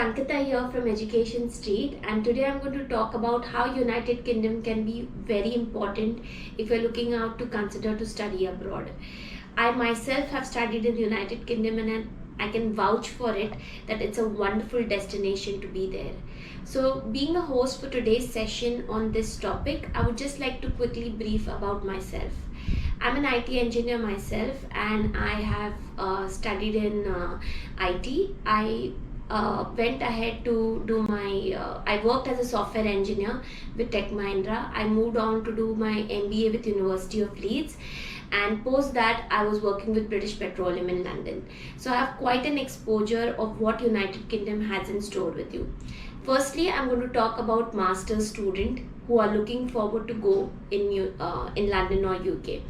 Ankita here from Education Street, and today I'm going to talk about how United Kingdom can be very important if you're looking out to consider to study abroad. I myself have studied in the United Kingdom and I can vouch for it that it's a wonderful destination to be there. So, being a host for today's session on this topic, I would just like to quickly brief about myself. I'm an IT engineer myself, and I have studied in IT. I went ahead to do my. I worked as a software engineer with Tech Mahindra. I moved on to do my MBA with University of Leeds, and post that I was working with British Petroleum in London. So I have quite an exposure of what United Kingdom has in store with you. Firstly, I'm going to talk about master's student who are looking forward to go in London or UK.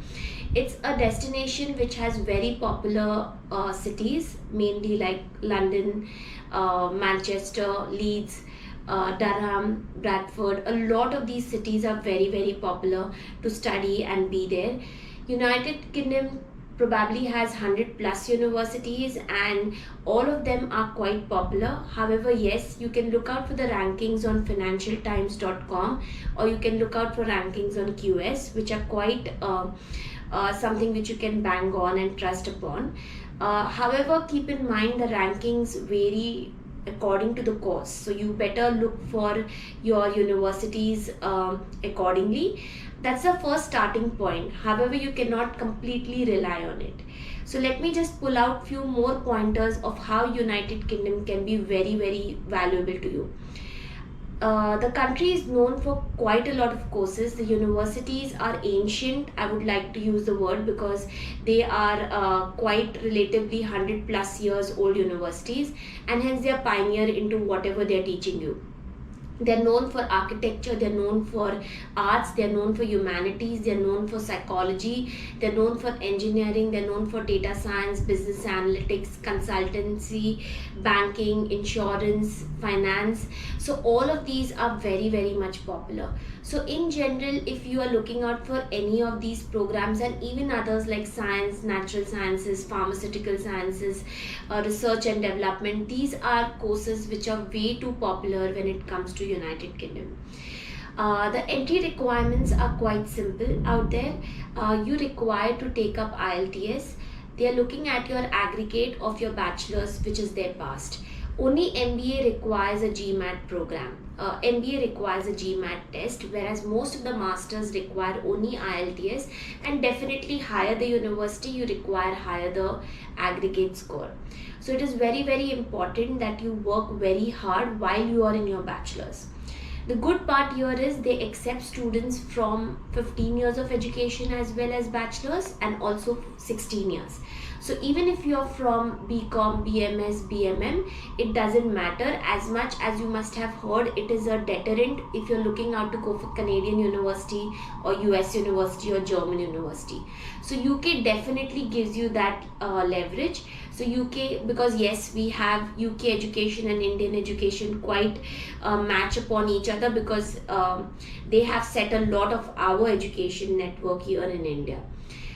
It's a destination which has very popular cities, mainly like London, Manchester, Leeds, Durham, Bradford. A lot of these cities are very popular to study and be there. United Kingdom probably has 100 plus universities, and all of them are quite popular. However, yes, you can look out for the rankings on financialtimes.com, or you can look out for rankings on QS, which are quite something which you can bang on and trust upon. However, keep in mind the rankings vary according to the course, so you better look for your universities accordingly. That's the first starting point. However, you cannot completely rely on it. So let me just pull out few more pointers of how United Kingdom can be very valuable to you. The country is known for quite a lot of courses. The universities are ancient, I would like to use the word, because they are quite relatively 100 plus years old universities, and hence they are pioneer into whatever they are teaching you. They're known for architecture, they're known for arts, they're known for humanities, they're known for psychology, they're known for engineering, they're known for data science, business analytics, consultancy, banking, insurance, finance. So all of these are very much popular. So in general, if you are looking out for any of these programs, and even others like science, natural sciences, pharmaceutical sciences, research and development, these are courses which are way too popular when it comes to United Kingdom. The entry requirements are quite simple out there. You require to take up IELTS. They are looking at your aggregate of your bachelor's, which is their past. Only MBA requires a GMAT program. MBA requires a GMAT test, whereas most of the masters require only IELTS, and definitely higher the university, you require higher the aggregate score. So it is very important that you work very hard while you are in your bachelor's. The good part here is they accept students from 15 years of education as well as bachelor's, and also 16 years. So even if you're from BCom, BMS, BMM, it doesn't matter, as much as you must have heard it is a deterrent if you're looking out to go for Canadian university or US university or German university. So UK definitely gives you that leverage. So UK, because yes, we have UK education and Indian education quite match upon each other, because they have set a lot of our education network here in India.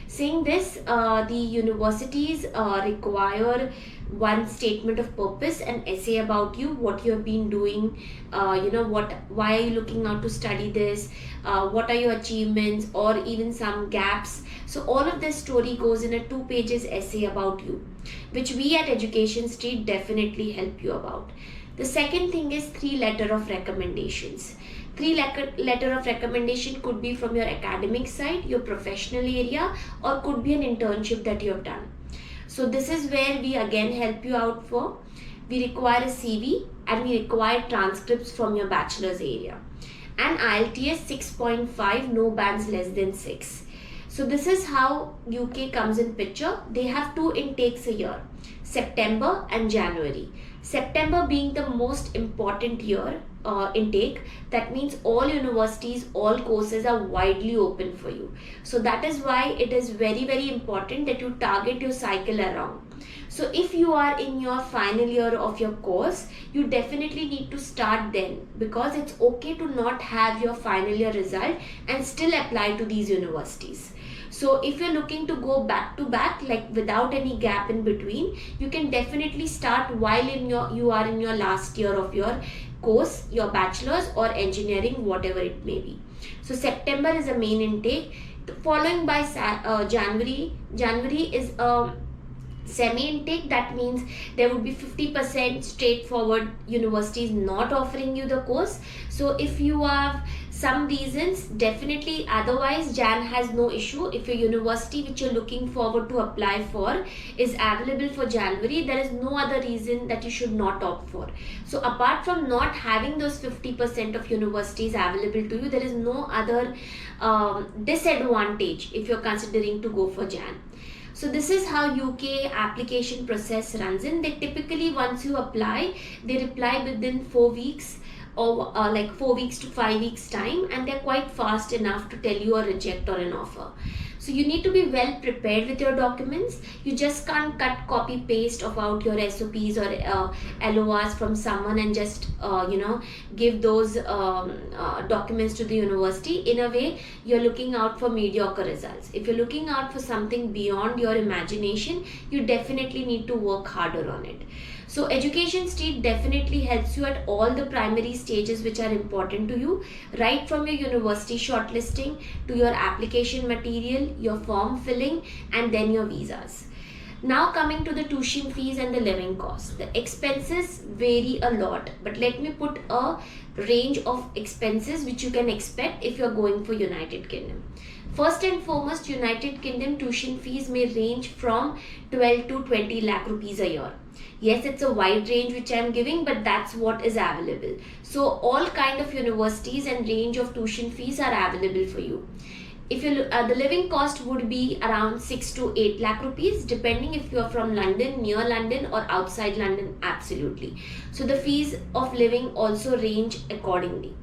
Saying this, the universities require one statement of purpose, an essay about you, what you have been doing, why are you looking out to study this, what are your achievements, or even some gaps. So all of this story goes in a 2 pages essay about you, which we at Education Street definitely help you about. The second thing is 3 letter of recommendations. 3 letter of recommendation could be from your academic side, your professional area, or could be an internship that you have done. So this is where we again help you out for. We require a CV, and we require transcripts from your bachelor's area. And IELTS 6.5, no bands less than 6. So this is how UK comes in picture. They have 2 intakes a year, September and January. September being the most important year intake, that means all universities, all courses are widely open for you. So that is why it is very, very important that you target your cycle around. So if you are in your final year of your course, you definitely need to start then, because it's okay to not have your final year result and still apply to these universities. So if you're looking to go back to back, like without any gap in between, you can definitely start while you are in your last year of your course, your bachelor's or engineering, whatever it may be. So September is a main intake, following by January. January is a semi intake. That means there would be 50% straightforward universities not offering you the course. So if you have some reasons, definitely, otherwise Jan has no issue. If your university which you're looking forward to apply for is available for January, there is no other reason that you should not opt for. So apart from not having those 50% of universities available to you, there is no other disadvantage if you're considering to go for Jan. So this is how UK application process runs in. They typically, once you apply, they reply within 4 weeks, or like 4 weeks to 5 weeks time, and they're quite fast enough to tell you a reject or an offer. So you need to be well prepared with your documents. You just can't cut, copy, paste about your SOPs or LORs from someone and just give those documents to the university. In a way, you're looking out for mediocre results. If you're looking out for something beyond your imagination, you definitely need to work harder on it. So Education Street definitely helps you at all the primary stages which are important to you, right from your university shortlisting to your application material, your form filling, and then your visas. Now coming to the tuition fees and the living costs. The expenses vary a lot, but let me put a range of expenses which you can expect if you're going for United Kingdom. First and foremost, United Kingdom tuition fees may range from 12 to 20 lakh rupees a year. Yes, it's a wide range which I am giving, but that's what is available. So all kind of universities and range of tuition fees are available for you. If you the living cost would be around 6 to 8 lakh rupees, depending if you are from London, near London, or outside London. Absolutely. So the fees of living also range accordingly.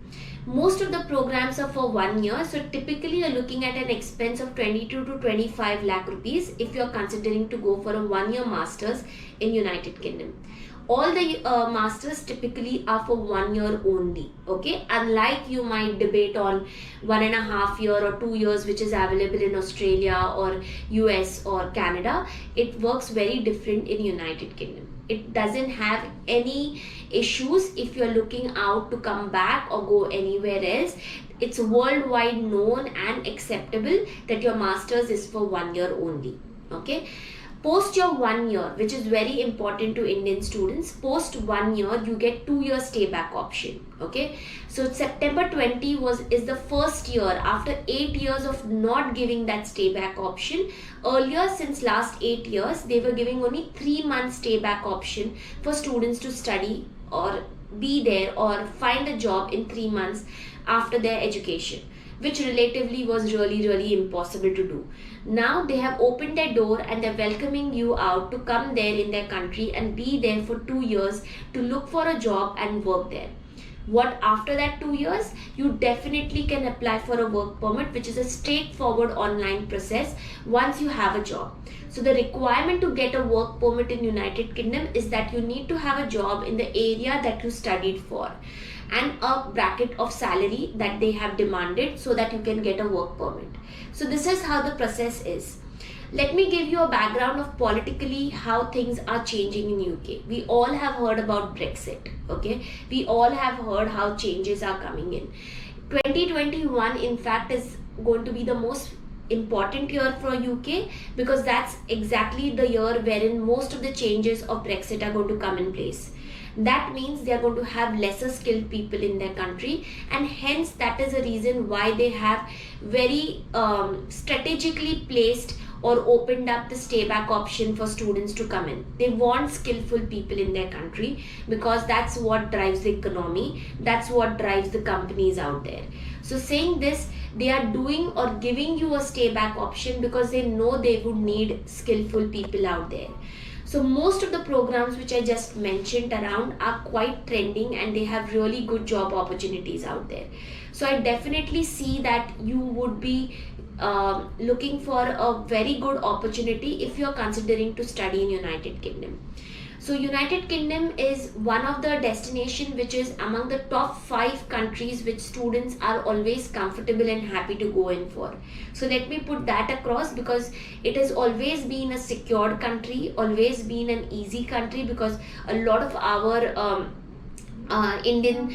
Most of the programs are for 1 year, so typically you're looking at an expense of 22 to 25 lakh rupees if you're considering to go for a 1 year masters in United Kingdom. All the masters typically are for 1 year only, okay? Unlike you might debate on 1.5 year or 2 years, which is available in Australia or US or Canada, it works very different in United Kingdom. It doesn't have any issues if you're looking out to come back or go anywhere else. It's worldwide known and acceptable that your masters is for 1 year only, okay? Post your 1 year, which is very important to Indian students, post 1 year you get 2 year stay back option, okay? So September 20 is the first year after 8 years of not giving that stay back option. Earlier, since last 8 years, they were giving only 3 months stay back option for students to study or be there or find a job in 3 months after their education, which relatively was really impossible to do. Now they have opened their door and they're welcoming you out to come there in their country and be there for 2 years to look for a job and work there. What after that 2 years, you definitely can apply for a work permit, which is a straightforward online process once you have a job. So the requirement to get a work permit in United Kingdom is that you need to have a job in the area that you studied for and a bracket of salary that they have demanded so that you can get a work permit. So this is how the process is. Let me give you a background of politically how things are changing in UK. We all have heard about Brexit, okay? We all have heard how changes are coming in. 2021 in fact is going to be the most important year for UK, because that's exactly the year wherein most of the changes of Brexit are going to come in place. That means they are going to have lesser skilled people in their country, and hence that is a reason why they have very strategically placed or opened up the stay back option for students to come in. They want skillful people in their country because that's what drives the economy, that's what drives the companies out there. So saying this, they are doing or giving you a stay back option because they know they would need skillful people out there. So most of the programs which I just mentioned around are quite trending, and they have really good job opportunities out there. So I definitely see that you would be looking for a very good opportunity if you're considering to study in United Kingdom. So United Kingdom is one of the destination which is among the top 5 countries which students are always comfortable and happy to go in for. So let me put that across, because it has always been a secured country, always been an easy country, because a lot of our Indian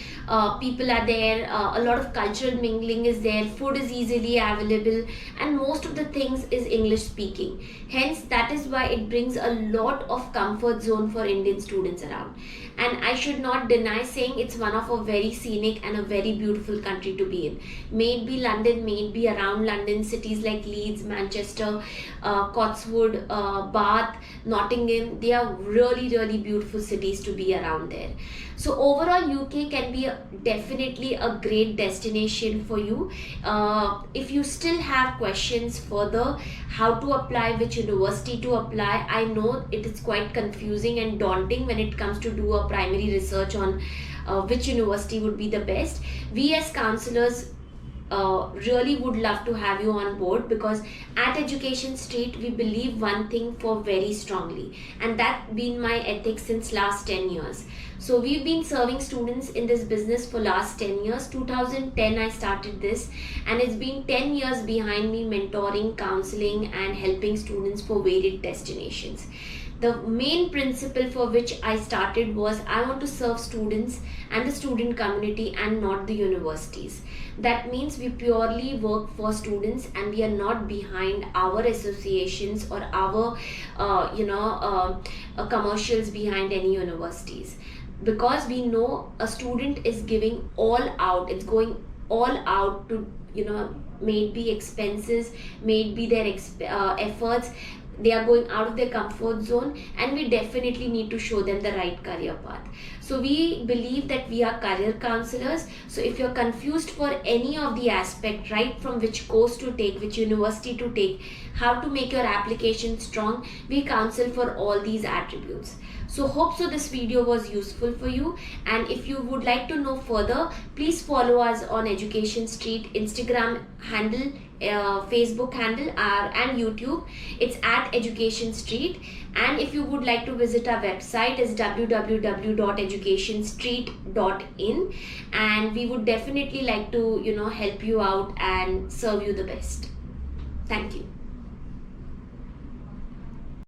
people are there, a lot of cultural mingling is there, food is easily available, and most of the things is English speaking. Hence, that is why it brings a lot of comfort zone for Indian students around. And I should not deny saying it's one of a very scenic and a very beautiful country to be in. May it be London, may it be around London, cities like Leeds, Manchester, Cotswold, Bath, Nottingham, they are really, really beautiful cities to be around there. So overall, UK can be definitely a great destination for you. If you still have questions further, how to apply, which university to apply, I know it is quite confusing and daunting when it comes to do a primary research on which university would be the best. We as counselors really would love to have you on board, because at Education Street we believe one thing for very strongly, and that been my ethics since last 10 years. So we've been serving students in this business for last 10 years. 2010 I started this, and it's been 10 years behind me mentoring, counseling and helping students for varied destinations. The main principle for which I started was I want to serve students and the student community and not the universities. That means we purely work for students, and we are not behind our associations or our commercials behind any universities, because we know a student is giving all out, it's going all out to, may it be expenses, may it be their efforts, they are going out of their comfort zone, and we definitely need to show them the right career path. So we believe that we are career counselors. So if you're confused for any of the aspect, right from which course to take, which university to take, how to make your application strong, we counsel for all these attributes. So hope so this video was useful for you, and if you would like to know further, please follow us on Education Street Instagram handle, Facebook handle, and YouTube. It's at Education Street. And if you would like to visit our website, is www.educationstreet.in, and we would definitely like to help you out and serve you the best. Thank you.